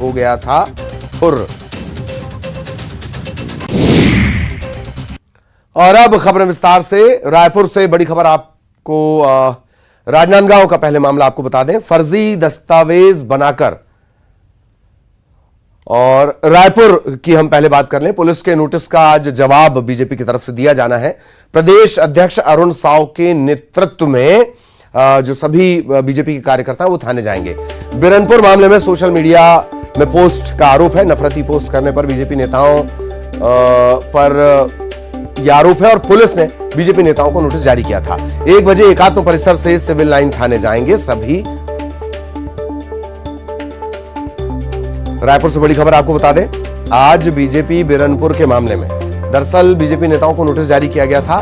हो गया था फुर्र। और अब खबर विस्तार से। रायपुर से बड़ी खबर आपको, राजनांदगांव का पहले मामला आपको बता दें। फर्जी दस्तावेज बनाकर, और रायपुर की हम पहले बात कर लें। पुलिस के नोटिस का आज जवाब बीजेपी की तरफ से दिया जाना है। प्रदेश अध्यक्ष अरुण साव के नेतृत्व में जो सभी बीजेपी के कार्यकर्ता हैं वो थाने जाएंगे। बिरनपुर मामले में सोशल मीडिया में पोस्ट का आरोप है। नफरती पोस्ट करने पर बीजेपी नेताओं पर यह आरोप है और पुलिस ने बीजेपी नेताओं को नोटिस जारी किया था। 1 बजे एकात्म परिसर से सिविल लाइन थाने जाएंगे सभी। रायपुर से बड़ी खबर आपको बता दें। आज बीजेपी बिरनपुर के मामले में दरअसल बीजेपी नेताओं को नोटिस जारी किया गया था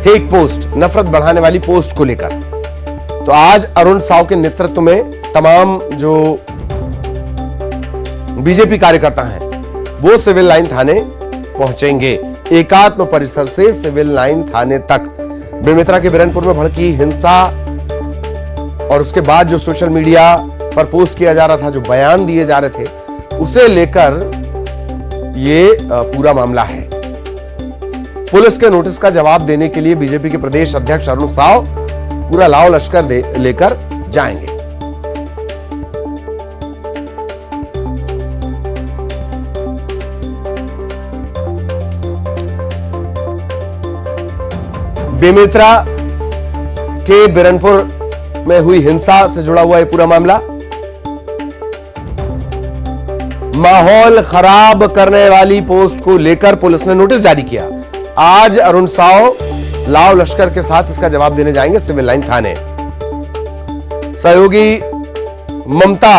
हेट पोस्ट, नफरत बढ़ाने वाली पोस्ट को लेकर। तो आज अरुण साव के नेतृत्व में तमाम जो बीजेपी कार्यकर्ता हैं वो सिविल लाइन थाने पहुंचेंगे। एकात्म परिसर से सिविल लाइन थाने तक बेमेतरा के बिरनपुर में भड़की हिंसा और उसके बाद जो सोशल मीडिया पर पोस्ट किया जा रहा था, जो बयान दिए जा रहे थे, उसे लेकर ये पूरा मामला है। पुलिस के नोटिस का जवाब देने के लिए बीजेपी के प्रदेश अध्यक्ष अरुण साव पूरा लाव लश्कर लेकर जाएंगे। बेमेतरा के बिरनपुर में हुई हिंसा से जुड़ा हुआ ये पूरा मामला। माहौल खराब करने वाली पोस्ट को लेकर पुलिस ने नोटिस जारी किया। आज अरुण साव लाव लश्कर के साथ इसका जवाब देने जाएंगे सिविल लाइन थाने। सहयोगी ममता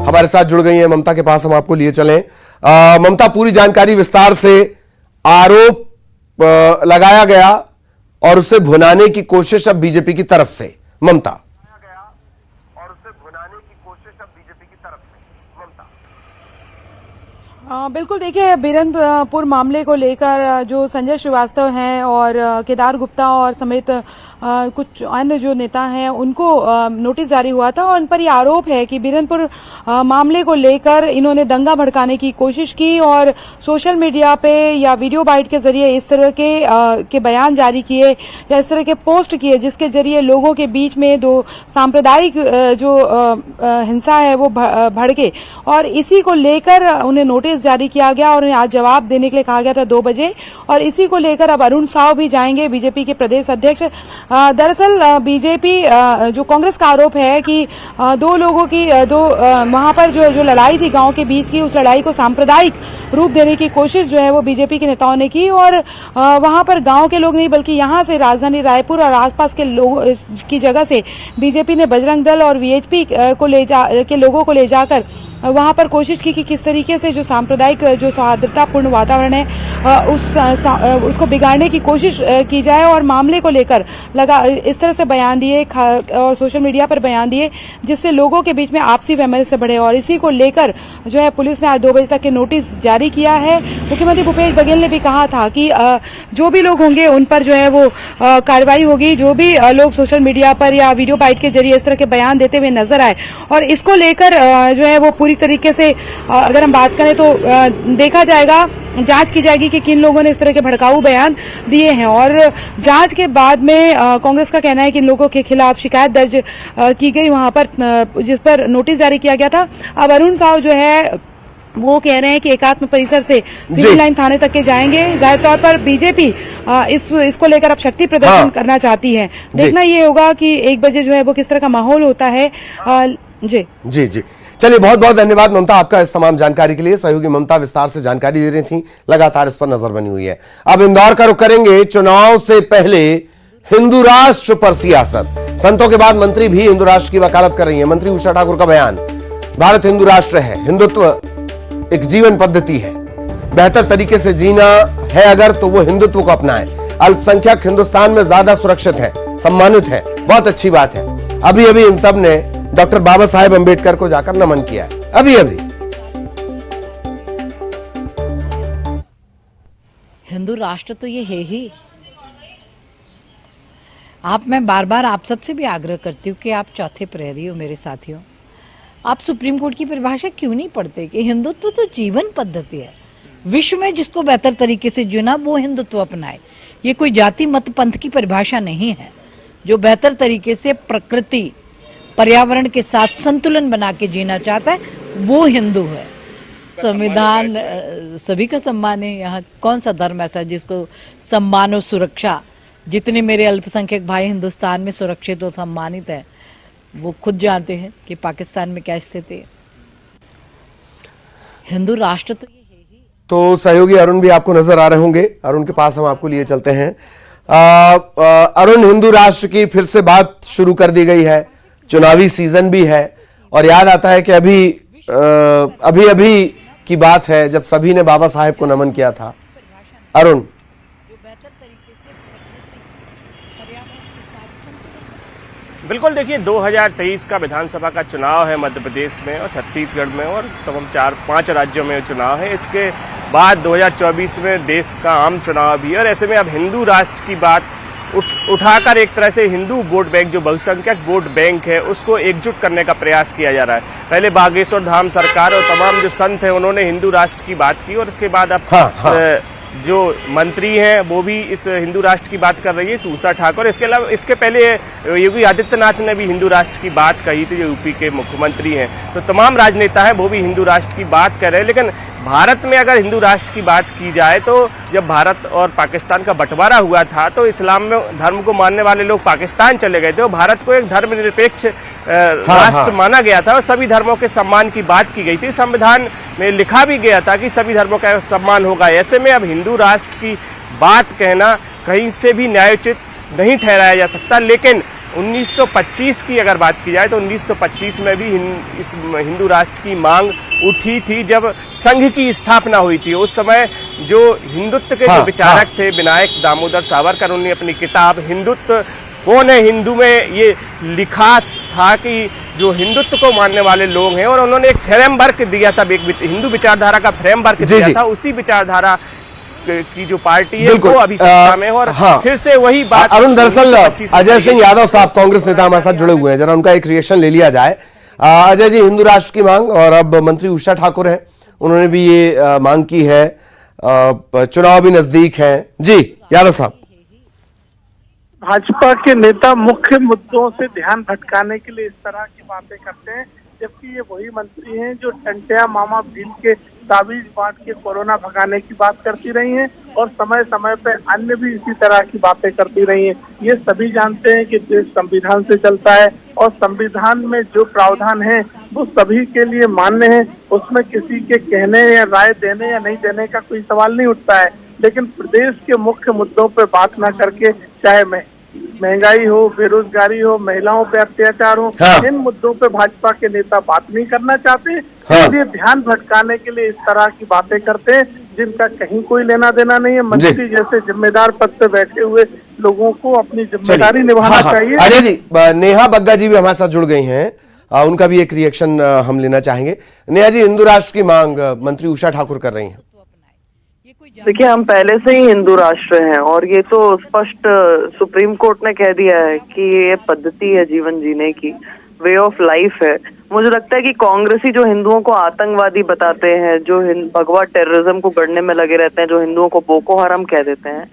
हमारे साथ जुड़ गई हैं। ममता के पास हम आपको लिए चलें। ममता, पूरी जानकारी विस्तार से। आरोप लगाया गया और उसे भुनाने की कोशिश अब बीजेपी की तरफ से। ममता। बिल्कुल, देखिए, बिरनपुर मामले को लेकर जो संजय श्रीवास्तव हैं और केदार गुप्ता और समेत कुछ अन्य जो नेता हैं उनको नोटिस जारी हुआ था और उन पर ये आरोप है कि बिरनपुर मामले को लेकर इन्होंने दंगा भड़काने की कोशिश की और सोशल मीडिया पे या वीडियो बाइट के जरिए इस तरह के बयान जारी किए या इस तरह के पोस्ट किए जिसके जरिए लोगों के बीच में दो सांप्रदायिक जो हिंसा है वो भड़के। और इसी को लेकर उन्हें नोटिस जारी किया गया और उन्हें आज जवाब देने के लिए कहा गया था 2 बजे। और इसी को लेकर अब अरुण साव भी जाएंगे, बीजेपी के प्रदेश अध्यक्ष। दरअसल बीजेपी जो कांग्रेस का आरोप है कि दो लोगों की वहां पर जो लड़ाई थी गांव के बीच की, उस लड़ाई को सांप्रदायिक रूप देने की कोशिश जो है वो बीजेपी के नेताओं ने की। और वहां पर गांव के लोग नहीं बल्कि यहां से राजधानी रायपुर और आसपास के लोगों की जगह से बीजेपी ने बजरंग दल और वीएचपी के लोगों को ले जाकर वहां पर कोशिश की कि किस तरीके से जो सांप्रदायिक जो सौहार्दतापूर्ण वातावरण है उसको बिगाड़ने की कोशिश की जाए। और मामले को लेकर इस तरह से बयान दिए और सोशल मीडिया पर बयान दिए जिससे लोगों के बीच में आपसी वैमनस्य बढ़े। और इसी को लेकर जो है पुलिस ने आज 2 बजे तक के नोटिस जारी किया है। मुख्यमंत्री भूपेश बघेल ने भी कहा था कि जो भी लोग होंगे उन पर जो है वो कार्रवाई होगी, जो भी लोग सोशल मीडिया पर या वीडियो बाइट के जरिए इस तरह के बयान देते हुए नजर आए। और इसको लेकर जो है वो पूरी तरीके से अगर हम बात करें तो देखा जाएगा, जांच की जाएगी कि किन लोगों ने इस तरह के भड़काऊ बयान दिए हैं। और जांच के बाद में कांग्रेस का कहना है कि इन लोगों के खिलाफ शिकायत दर्ज की गई वहां पर, जिस पर नोटिस जारी किया गया था। अब अरुण साव जो है वो कह रहे हैं कि एकात्म परिसर से सिविल लाइन थाने तक के जाएंगे। जाहिर तौर पर बीजेपी इसको लेकर अब शक्ति प्रदर्शन करना चाहती है। देखना ये होगा कि 1 बजे जो है वो किस तरह का माहौल होता है। जी जी जी, चलिए, बहुत बहुत धन्यवाद ममता आपका इस तमाम जानकारी के लिए। सहयोगी ममता विस्तार से जानकारी दे रही थी, लगातार इस पर नजर बनी हुई है। अब इंदौर का रुख करेंगे। चुनाव से पहले हिंदू राष्ट्र पर सियासत। संतों के बाद मंत्री भी हिंदू राष्ट्र की वकालत कर रही है। मंत्री उषा ठाकुर का बयान, भारत हिंदू राष्ट्र है, हिंदुत्व एक जीवन पद्धति है, बेहतर तरीके से जीना है अगर तो वो हिंदुत्व को अपनाए। अल्पसंख्यक हिंदुस्तान में ज्यादा सुरक्षित है, सम्मानित है, बहुत अच्छी बात है। अभी अभी इन सब ने डॉक्टर बाबा साहेब अंबेडकर को जाकर नमन किया है। अभी अभी हिंदू राष्ट्र तो ये है ही। मैं बार बार आप सबसे भी आग्रह करती हूँ कि आप चौथे प्रहरी हो मेरे साथियों, आप सुप्रीम कोर्ट की परिभाषा क्यों नहीं पढ़ते कि हिंदुत्व तो जीवन पद्धति है, विश्व में जिसको बेहतर तरीके से जीना वो हिंदुत्व अपनाए। ये कोई जाति मत पंथ की परिभाषा नहीं है। जो बेहतर तरीके से प्रकृति पर्यावरण के साथ संतुलन बना के जीना चाहता है वो हिंदू है। संविधान सभी का सम्मान है। यहाँ कौन सा धर्म ऐसा है जिसको सम्मान और सुरक्षा, जितने मेरे अल्पसंख्यक भाई हिंदुस्तान में सुरक्षित और सम्मानित है वो खुद जानते हैं कि पाकिस्तान में क्या स्थिति है। हिंदू राष्ट्र तो ये है ही। तो सहयोगी अरुण भी आपको नजर आ रहे होंगे, अरुण के पास हम आपको लिए चलते हैं। अरुण, हिंदू राष्ट्र की फिर से बात शुरू कर दी गई है, चुनावी सीजन भी है और याद आता है कि अभी की बात है जब सभी ने बाबा साहेब को नमन किया था। अरुण, बिल्कुल, देखिए 2023 का विधानसभा का चुनाव है मध्य प्रदेश में और छत्तीसगढ़ में और तमाम 4-5 राज्यों में चुनाव है। इसके बाद 2024 में देश का आम चुनाव भी है और ऐसे में अब हिंदू राष्ट्र की बात उठाकर एक तरह से हिंदू वोट बैंक, जो बहुसंख्यक वोट बैंक है, उसको एकजुट करने का प्रयास किया जा रहा है। पहले बागेश्वर धाम सरकार और तमाम जो संत हैं उन्होंने हिंदू राष्ट्र की बात की और उसके बाद अब जो मंत्री हैं वो भी इस हिंदू राष्ट्र की बात कर रही है, उषा ठाकुर। इसके अलावा इसके पहले योगी आदित्यनाथ ने भी हिंदू राष्ट्र की बात कही थी, जो यूपी के मुख्यमंत्री हैं। तो तमाम राजनेता हैं वो भी हिंदू राष्ट्र की बात कर रहे हैं। लेकिन भारत में अगर हिंदू राष्ट्र की बात की जाए तो जब भारत और पाकिस्तान का बंटवारा हुआ था तो इस्लाम में धर्म को मानने वाले लोग पाकिस्तान चले गए थे और भारत को एक धर्मनिरपेक्ष राष्ट्र माना गया था और सभी धर्मों के सम्मान की बात की गई थी। संविधान में लिखा भी गया था कि सभी धर्मों का सम्मान होगा। ऐसे में अब हिंदू राष्ट्र की बात कहना कहीं से भी न्यायोचित नहीं ठहराया जा सकता। लेकिन 1925 की अगर बात की जाए तो 1925 में भी इस हिंदू राष्ट्र की मांग उठी थी जब संघ की स्थापना हुई थी। उस समय जो हिंदुत्व के जो विचारक थे विनायक दामोदर सावरकर, उन्होंने अपनी किताब हिंदुत्व कौन है हिंदू में ये लिखा था कि जो हिंदुत्व को मानने वाले लोग हैं, और उन्होंने एक फ्रेमवर्क दिया था, एक हिंदू विचारधारा का फ्रेमवर्क दिया था। उसी विचारधारा की जो पार्टी है वो अभी सत्ता में है और फिर से वही बात। अरुण, दरअसल अजय सिंह यादव साहब कांग्रेस नेता हमारे साथ जुड़े हुए हैं, जरा उनका एक रिएक्शन ले लिया जाए। अजय जी, हिंदू राष्ट्र की मांग और अब मंत्री उषा ठाकुर है, उन्होंने भी ये मांग की है, चुनाव भी नजदीक है। जी यादव साहब। भाजपा के नेता मुख्य मुद्दों से ध्यान भटकाने के लिए इस तरह की बातें करते हैं, जबकि ये वही मंत्री हैं जो टंटिया मामा भील के ताबीज बांट के कोरोना भगाने की बात करती रही हैं और समय समय पे अन्य भी इसी तरह की बातें करती रही हैं। ये सभी जानते हैं कि देश संविधान से चलता है और संविधान में जो प्रावधान है वो सभी के लिए मान्य है, उसमें किसी के कहने या राय देने या नहीं देने का कोई सवाल नहीं उठता है। लेकिन प्रदेश के मुख्य मुद्दों पर बात न करके, चाहे महंगाई हो, बेरोजगारी हो, महिलाओं पे अत्याचार हो, इन मुद्दों पे भाजपा के नेता बात नहीं करना चाहते, इसलिए ध्यान भटकाने के लिए इस तरह की बातें करते हैं जिनका कहीं कोई लेना देना नहीं है। मंत्री जैसे जिम्मेदार पद पे बैठे हुए लोगों को अपनी जिम्मेदारी निभाना चाहिए। अजय जी, नेहा बग्गा जी भी हमारे साथ जुड़ गई हैं, उनका भी एक रिएक्शन हम लेना चाहेंगे। नेहा जी, हिंदू राष्ट्र की मांग मंत्री उषा ठाकुर कर रही हैं। देखिए, हम पहले से ही हिंदू राष्ट्र हैं और ये तो स्पष्ट सुप्रीम कोर्ट ने कह दिया है कि ये पद्धति है जीवन जीने की, वे ऑफ लाइफ है। मुझे लगता है कि कांग्रेसी जो हिंदुओं को आतंकवादी बताते हैं, जो भगवा टेररिज्म को गढ़ने में लगे रहते हैं, जो हिंदुओं को बोको हराम कह देते हैं,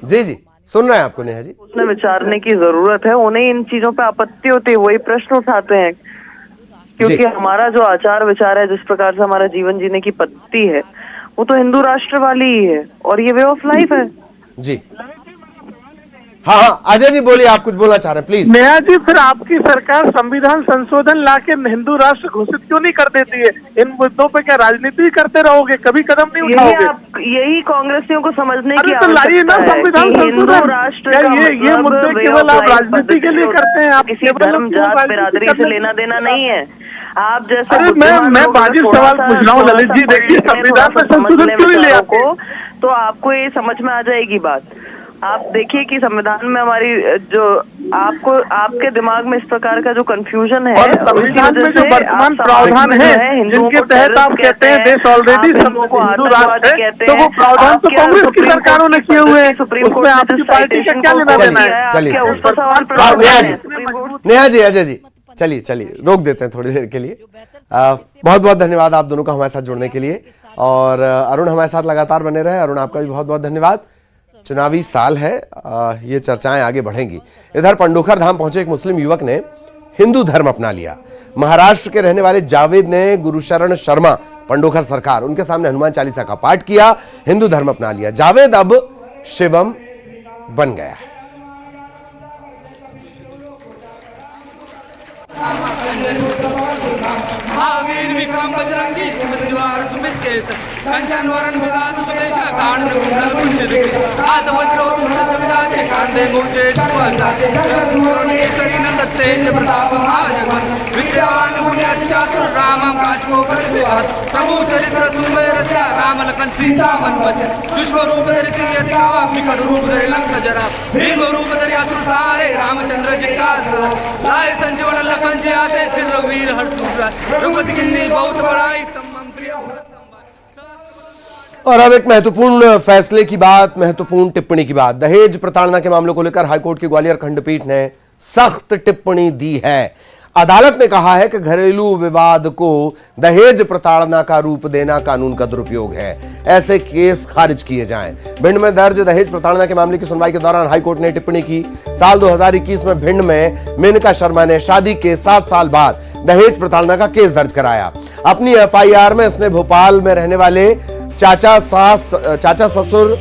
जी जी सुन रहे हैं आपको नेहा जी, उसमें विचारने की जरूरत है। उन्हें इन चीजों पे आपत्ति होती है, वही प्रश्न उठाते हैं, क्योंकि हमारा जो आचार विचार है, जिस प्रकार से हमारा जीवन जीने की पद्धति है, वो तो हिंदू राष्ट्र वाली ही है और ये वे ऑफ लाइफ है। जी हाँ, अजय जी बोलिए, आप कुछ बोलना चाह रहे हैं प्लीज। नेहा जी, फिर आपकी सरकार संविधान संशोधन लाके हिंदू राष्ट्र घोषित क्यों नहीं कर देती है? इन मुद्दों पे क्या राजनीति करते रहोगे, कभी कदम नहीं उठाओगे? यही कांग्रेसियों को समझने की तो लाइए ना संविधान संशोधन। राष्ट्र ये मुद्दे केवल आप राजनीति के लिए करते हैं, आप किसी धर्म जात बिरादरी से लेना देना नहीं है। आप जैसे मैं वाजिब सवाल पूछ रहा हूँ ललित जी, देखिए संविधान में संशोधन क्यों नहीं ले आते? तो आपको ये समझ में आ जाएगी बात। आप देखिए कि संविधान में हमारी जो आपके दिमाग में इस प्रकार का जो कंफ्यूजन है, संविधान में जो वर्तमान प्रावधान है जिनके तहत आप कहते हैं देश ऑलरेडी हिंदू राष्ट्र है, तो वो प्रावधान तो कांग्रेस की सरकारों ने किए हुए हैं, सुप्रीम कोर्ट आपकी पार्टी का क्या लेना देना है? नेहा जी, अजय जी चलिए चलिए रोक देते हैं थोड़ी देर के लिए। बहुत बहुत धन्यवाद आप दोनों का हमारे साथ जुड़ने के लिए, और अरुण हमारे साथ लगातार बने रहे। अरुण आपका भी बहुत बहुत धन्यवाद। चुनावी साल है, ये चर्चाएं आगे बढ़ेंगी। इधर पंडोखर धाम पहुंचे एक मुस्लिम युवक ने हिंदू धर्म अपना लिया। महाराष्ट्र के रहने वाले जावेद ने गुरुशरण शर्मा पंडोखर सरकार उनके सामने हनुमान चालीसा का पाठ किया, हिंदू धर्म अपना लिया। जावेद अब शिवम बन गया है। महावीर विक्रम बजरंगी सुमतिवार सुमित केस कंचन वरण विराज सुदेश कांड कुंडल कुंचित हाथ वज्रो तुलसी विराजे कांधे मूचे सुवसा सुवर्ण केसरी नंदते प्रताप महाजगन विद्यावान गुणियाति चातुर रामं काचको कर विहात प्रभु चरित्र सुमेर सा राम लखन सीता मन बसे विश्व रूप धरि सिंह दिखावा विकट रूप धरि लंक जरा भीम रूप धरि असुर सारे रामचंद्र जी का लाए संजीवन लखन जी आते सिर रघुवीर हर्षुरा रघुपति किन्नी बहुत बड़ाई तमाम प्रिय और अब एक महत्वपूर्ण फैसले की बात, महत्वपूर्ण टिप्पणी की बात। दहेज प्रताड़ना के मामलों को लेकर हाईकोर्ट की ग्वालियर खंडपीठ ने सख्त टिप्पणी दी है। अदालत ने कहा है कि घरेलू विवाद को दहेज प्रताड़ना का रूप देना कानून का दुरुपयोग है, ऐसे केस खारिज किए जाएं। भिंड में दर्ज दहेज प्रताड़ना के मामले की सुनवाई के दौरान हाईकोर्ट ने टिप्पणी की। साल 2021 में भिंड में मेनका शर्मा ने शादी के 7 साल बाद दहेज प्रताड़ना का केस दर्ज कराया। अपनी एफआईआर में इसने भोपाल में रहने वाले चाचा ससुर,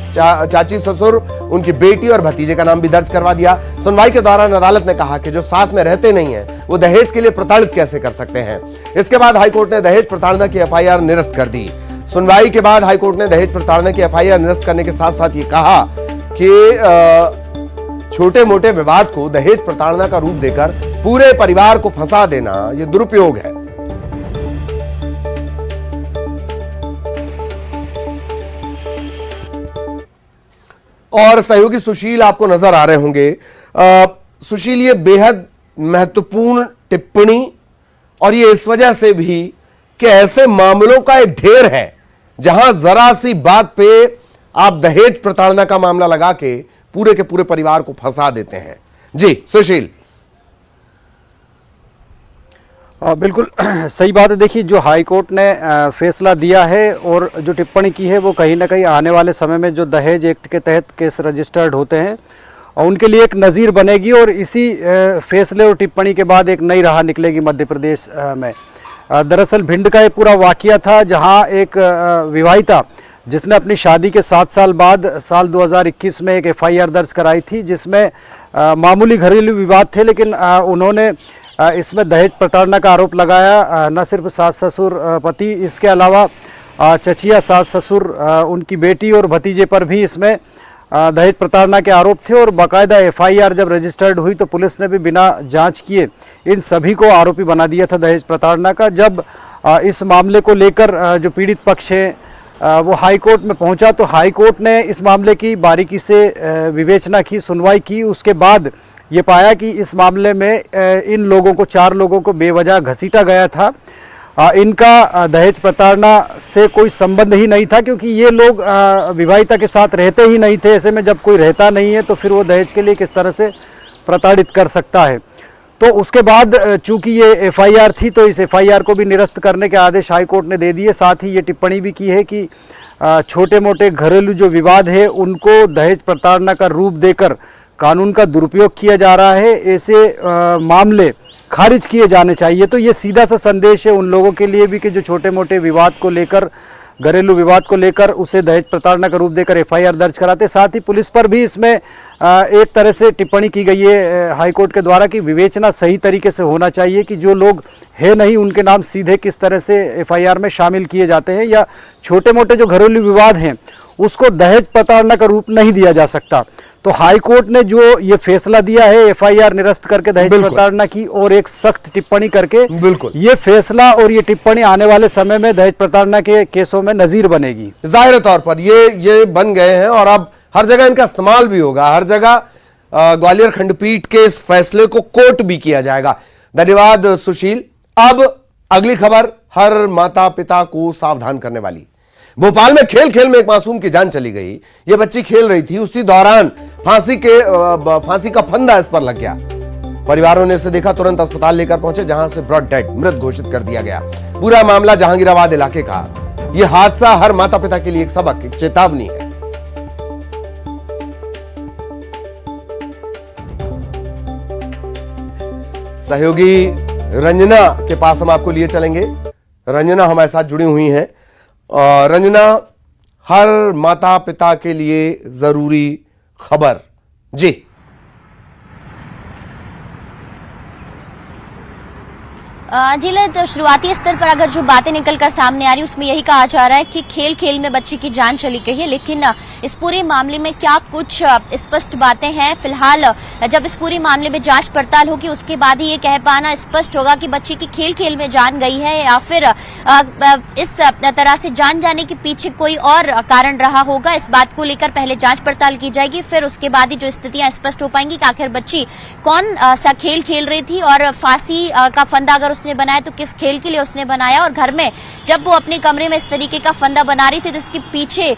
चाची ससुर, उनकी बेटी और भतीजे का नाम भी दर्ज करवा दिया। सुनवाई के दौरान अदालत ने कहा कि जो साथ में रहते नहीं हैं वो दहेज के लिए प्रताड़ित कैसे कर सकते हैं। इसके बाद हाईकोर्ट ने दहेज प्रताड़ना की एफआईआर निरस्त कर दी। सुनवाई के बाद हाईकोर्ट ने दहेज प्रताड़ना की एफआईआर निरस्त करने के साथ साथ ये कहा कि छोटे मोटे विवाद को दहेज प्रताड़ना का रूप देकर पूरे परिवार को फंसा देना यह दुरुपयोग है। और सहयोगी सुशील आपको नजर आ रहे होंगे। सुशील, ये बेहद महत्वपूर्ण टिप्पणी, और ये इस वजह से भी कि ऐसे मामलों का एक ढेर है जहां जरा सी बात पे आप दहेज प्रताड़ना का मामला लगा के पूरे परिवार को फंसा देते हैं। जी सुशील। बिल्कुल सही बात है। देखिए, जो हाई कोर्ट ने फैसला दिया है और जो टिप्पणी की है वो कहीं ना कहीं आने वाले समय में जो दहेज एक्ट के तहत केस रजिस्टर्ड होते हैं और उनके लिए एक नज़ीर बनेगी, और इसी फैसले और टिप्पणी के बाद एक नई राह निकलेगी मध्य प्रदेश में। दरअसल भिंड का एक पूरा वाकया था जहां एक विवाहिता जिसने अपनी शादी के 7 साल बाद साल 2021 में एक एफआईआर दर्ज कराई थी, जिसमें मामूली घरेलू विवाद थे, लेकिन उन्होंने इसमें दहेज प्रताड़ना का आरोप लगाया। न सिर्फ सास ससुर पति, इसके अलावा चचिया सास ससुर, उनकी बेटी और भतीजे पर भी इसमें दहेज प्रताड़ना के आरोप थे। और बाकायदा एफआईआर जब रजिस्टर्ड हुई तो पुलिस ने भी बिना जांच किए इन सभी को आरोपी बना दिया था दहेज प्रताड़ना का। जब इस मामले को लेकर जो पीड़ित पक्ष है वो हाई कोर्ट में पहुंचा तो हाई कोर्ट ने इस मामले की बारीकी से विवेचना की, सुनवाई की। उसके बाद ये पाया कि इस मामले में इन लोगों को, 4 लोगों को बेवजह घसीटा गया था। इनका दहेज प्रताड़ना से कोई संबंध ही नहीं था, क्योंकि ये लोग विवाहिता के साथ रहते ही नहीं थे। ऐसे में जब कोई रहता नहीं है तो फिर वो दहेज के लिए किस तरह से प्रताड़ित कर सकता है। तो उसके बाद चूंकि ये एफआईआर थी तो इस एफआईआर को भी निरस्त करने के आदेश हाई कोर्ट ने दे दिए। साथ ही ये टिप्पणी भी की है कि छोटे मोटे घरेलू जो विवाद है उनको दहेज प्रताड़ना का रूप देकर कानून का दुरुपयोग किया जा रहा है, ऐसे मामले खारिज किए जाने चाहिए। तो ये सीधा सा संदेश है उन लोगों के लिए भी कि जो छोटे मोटे विवाद को लेकर, घरेलू विवाद को लेकर उसे दहेज प्रताड़ना का रूप देकर एफआईआर दर्ज कराते। साथ ही पुलिस पर भी इसमें एक तरह से टिप्पणी की गई है हाईकोर्ट के द्वारा कि विवेचना सही तरीके से होना चाहिए कि जो लोग है नहीं उनके नाम सीधे किस तरह से एफआईआर में शामिल किए जाते हैं, या छोटे मोटे जो घरेलू विवाद हैं उसको दहेज प्रताड़ना का रूप नहीं दिया जा सकता। तो हाई कोर्ट ने जो ये फैसला दिया है एफआईआर निरस्त करके दहेज प्रताड़ना की और एक सख्त टिप्पणी करके, ये फैसला और ये टिप्पणी आने वाले समय में दहेज प्रताड़ना के केसों में नजीर बनेगी। जाहिर तौर पर ये बन गए हैं और अब हर जगह इनका इस्तेमाल भी होगा। हर जगह ग्वालियर खंडपीठ के इस फैसले को कोट भी किया जाएगा। धन्यवाद सुशील। अब अगली खबर हर माता पिता को सावधान करने वाली। भोपाल में खेल में एक मासूम की जान चली गई। ये बच्ची खेल रही थी, उसी दौरान फांसी का फंदा इस पर लग गया। परिवारों ने इसे देखा, तुरंत अस्पताल लेकर पहुंचे, जहां से ब्रॉड डेड, मृत घोषित कर दिया गया। पूरा मामला जहांगीराबाद इलाके का। यह हादसा हर माता पिता के लिए एक सबक, एक चेतावनी है। सहयोगी रंजना के पास हम आपको लिए चलेंगे। रंजना हमारे साथ जुड़ी हुई हैं। और रंजना, हर माता पिता के लिए जरूरी खबर जी। जिले तो शुरुआती स्तर पर अगर जो बातें निकलकर सामने आ रही उसमें यही कहा जा रहा है कि खेल खेल में बच्ची की जान चली गई है, लेकिन इस पूरे मामले में क्या कुछ स्पष्ट बातें हैं। फिलहाल जब इस पूरे मामले में जांच पड़ताल होगी उसके बाद ही ये कह पाना स्पष्ट होगा कि बच्ची की खेल खेल में जान गई है या फिर इस तरह से जान जाने के पीछे कोई और कारण रहा होगा। इस बात को लेकर पहले जांच पड़ताल की जाएगी, फिर उसके बाद ही जो स्थितियां स्पष्ट हो पाएंगी कि आखिर बच्ची कौन सा खेल खेल रही थी और फांसी का फंदा अगर उसने बनाया तो किस खेल के लिए उसने बनाया, और घर में जब वो अपने कमरे में इस तरीके का फंदा बना रही थी तो इसके पीछे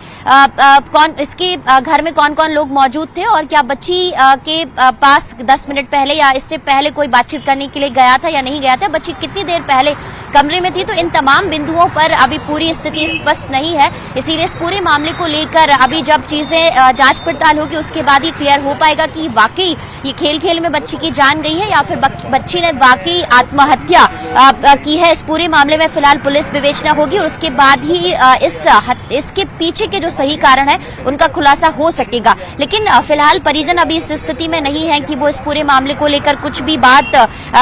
इसके घर में कौन कौन लोग मौजूद थे और क्या बच्ची के पास 10 मिनट पहले या इससे पहले कोई बातचीत करने के लिए गया था या नहीं गया था, बच्ची कितनी देर पहले कमरे में थी। तो इन तमाम बिंदुओं पर अभी पूरी स्थिति स्पष्ट नहीं है, इसीलिए इस पूरे मामले को लेकर अभी जब चीजें जांच पड़ताल होगी उसके बाद ही क्लियर हो पाएगा कि वाकई ये खेल खेल में बच्ची की जान गई है या फिर बच्ची ने वाकई आत्महत्या की है। इस पूरे मामले में फिलहाल पुलिस विवेचना होगी और उसके बाद ही इसके पीछे के जो सही कारण है उनका खुलासा हो सकेगा। लेकिन फिलहाल परिजन अभी इस स्थिति में नहीं है कि वो इस पूरे मामले को लेकर कुछ भी बात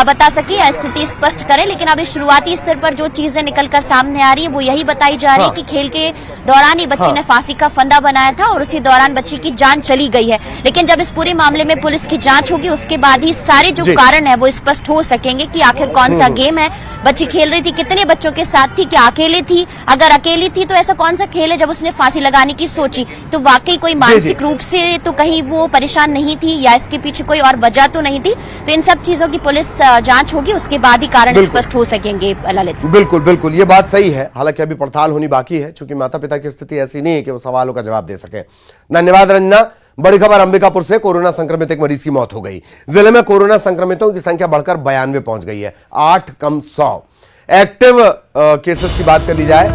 बता सके या स्थिति स्पष्ट करे, लेकिन अभी शुरुआती स्तर पर जो चीजें निकलकर सामने आ रही है वो यही बताई जा रही है कि खेल के दौरान ही बच्ची ने फांसी का फंदा बनाया था और उसी दौरान बच्ची की जान चली गई है। लेकिन जब इस पूरे मामले में पुलिस की जांच होगी उसके बाद ही सारे जो कारण है वो स्पष्ट हो सकेंगे कि आखिर कौन सा गेम है, बच्ची खेल रही थी, कितने बच्चों के साथ थी, क्या अकेले थी, अगर अकेली थी तो ऐसा कौन सा खेल है जब उसने फांसी लगाने की सोची, तो वाकई कोई मानसिक रूप से तो कहीं वो परेशान नहीं थी या इसके पीछे कोई और वजह तो नहीं थी। तो इन सब चीजों की पुलिस जांच होगी, उसके बाद ही कारण स्पष्ट हो सकेंगे। ललित, बिल्कुल बिल्कुल ये बात सही है, हालांकि अभी पड़ताल होनी बाकी है क्योंकि माता पिता की स्थिति ऐसी नहीं है कि वो सवालों का जवाब दे सके। धन्यवाद रंजना। बड़ी खबर अंबिकापुर से, कोरोना संक्रमित एक मरीज की मौत हो गई। जिले में कोरोना संक्रमितों की संख्या बढ़कर 92 पहुंच गई है, 8 कम 100। एक्टिव केसेस की बात कर ली जाए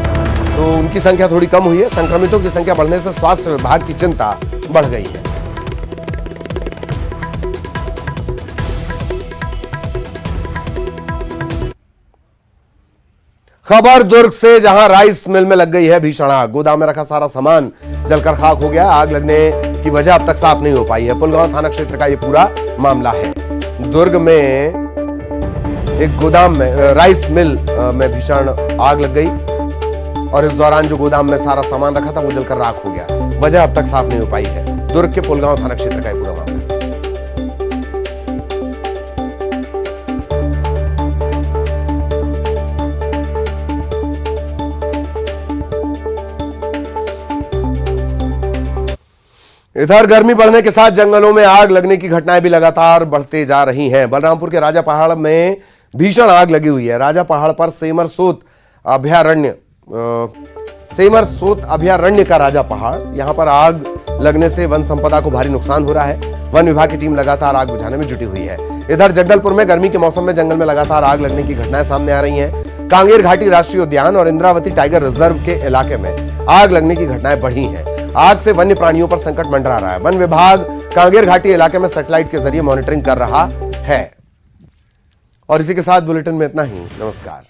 तो उनकी संख्या थोड़ी कम हुई है। संक्रमितों की संख्या बढ़ने से स्वास्थ्य विभाग की चिंता बढ़ गई है। खबर दुर्ग से, जहां राइस मिल में लग गई है भीषण आग। गोदाम में रखा सारा सामान जलकर खाक हो गया। आग लगने की वजह अब तक साफ नहीं हो पाई है। पुलगांव थाना क्षेत्र का यह पूरा मामला है। दुर्ग में एक गोदाम में राइस मिल में भीषण आग लग गई और इस दौरान जो गोदाम में सारा सामान रखा था वो जलकर राख हो गया। वजह अब तक साफ नहीं हो पाई है। दुर्ग के पुलगांव थाना क्षेत्र का यह पूरा मामला। इधर गर्मी बढ़ने के साथ जंगलों में आग लगने की घटनाएं भी लगातार बढ़ते जा रही हैं। बलरामपुर के राजा पहाड़ में भीषण आग लगी हुई है। राजा पहाड़ पर सेमरसोत अभयारण्य का राजा पहाड़, यहां पर आग लगने से वन संपदा को भारी नुकसान हो रहा है। वन विभाग की टीम लगातार आग बुझाने में जुटी हुई है। इधर जगदलपुर में गर्मी के मौसम में जंगल में लगातार आग लगने की घटनाएं सामने आ रही हैं। कांगेर घाटी राष्ट्रीय उद्यान और इंद्रावती टाइगर रिजर्व के इलाके में आग लगने की घटनाएं बढ़ी हैं। आग से वन्य प्राणियों पर संकट मंडरा रहा है। वन विभाग कांगेर घाटी इलाके में सैटेलाइट के जरिए मॉनिटरिंग कर रहा है। और इसी के साथ बुलेटिन में इतना ही। नमस्कार।